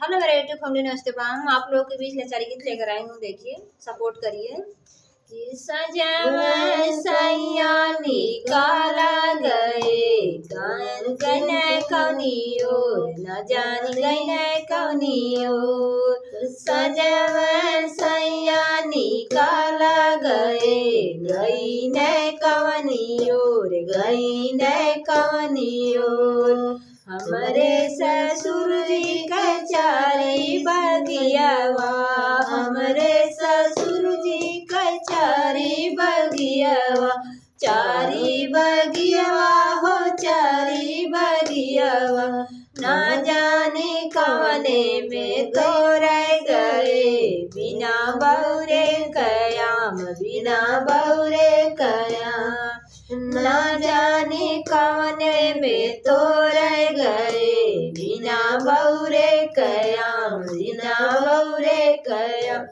ना मेरे YouTube family नमस्ते पाम, आप लोगों के बीच लाचारी गीत लेकर आई हूँ। देखिए, सपोर्ट करिए। कि सजवा सैया निकाला गए गन कौनी ओर, न जान गए कौनी ओर। सजवा सैया निकाला गए गई न कवनी ओर, गई न कवनी ओर। हमरे ससुर जी का चारी बगियावा, हमरे ससुर जी का चारी बगियावा, चारी बगियावा हो चारी बगियावा। ना जाने कवने में तो रह गए बिना बौरे कयाम, बिना बौरे कयाम। ना जाने कवने में तो रह गए बिना बौरे कयाम, बिना बौरे कयाम।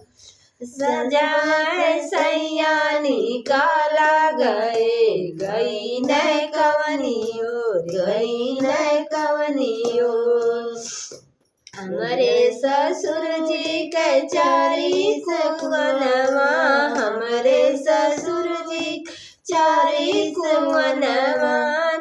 सजाए सैया निकाला गए गई न कवनी ओर, गई न कवनी ओर। हमरे ससुर जी के चारी सुवनवा, हमरे ससुर जी चारी सुवनवा।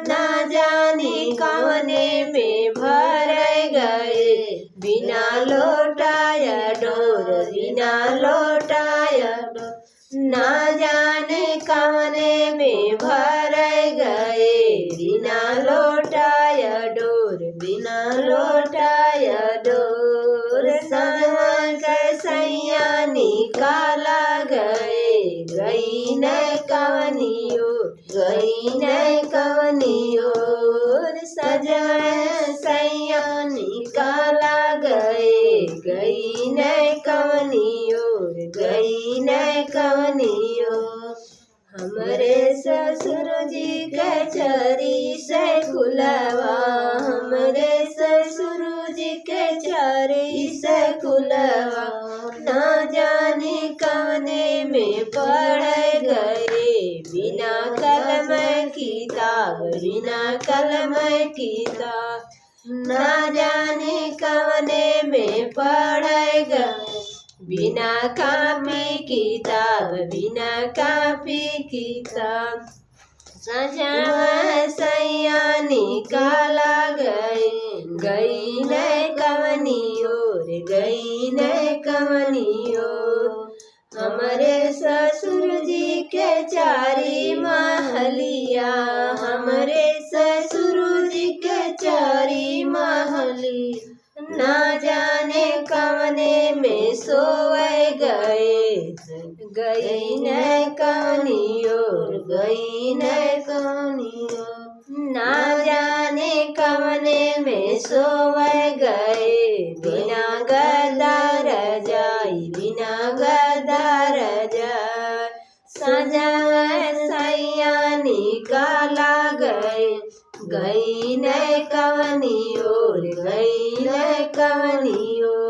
ना जाने कवने में भर गए बिना लोटाया डोर, बिना लोटाया डोर। ना जाने कवने में भर गए बिना लोटाया डोर, बिना लोटाया डोर। सजवा सैया निकाला गए गई न कवनी ओर, गई न कवनी ओर। सजवा सैया निकाला गए गई न कवनी ओर, गई न कवनी ओर। हमरे ससुर जी के चरी से खुलवा, हमरे ससुर जी के चरी से खुलवा। ना जाने कवने में पड़ गए बिना कलम किताब, बिना कलम किताब। ना जाने कवने में पड़ गए बिना कापी किताब, बिना कापी किताब। सजवा सैया निकाला गए गई न कवनी ओर, गई न कवनी ओर। हमरे ससुर जी के चारी महलिया, हमरे ससुर जी के चारी महलिया। ना जाने कवने में सोए गए गई न कवनी ओर, गई न कवनी ओर। ना जाने कवने में सोए गए बिना गदा रजाई, बिना गदा रजाई। सजवा सैया निकाला गए गई न कवनी ओर, गई न कवनी ओर।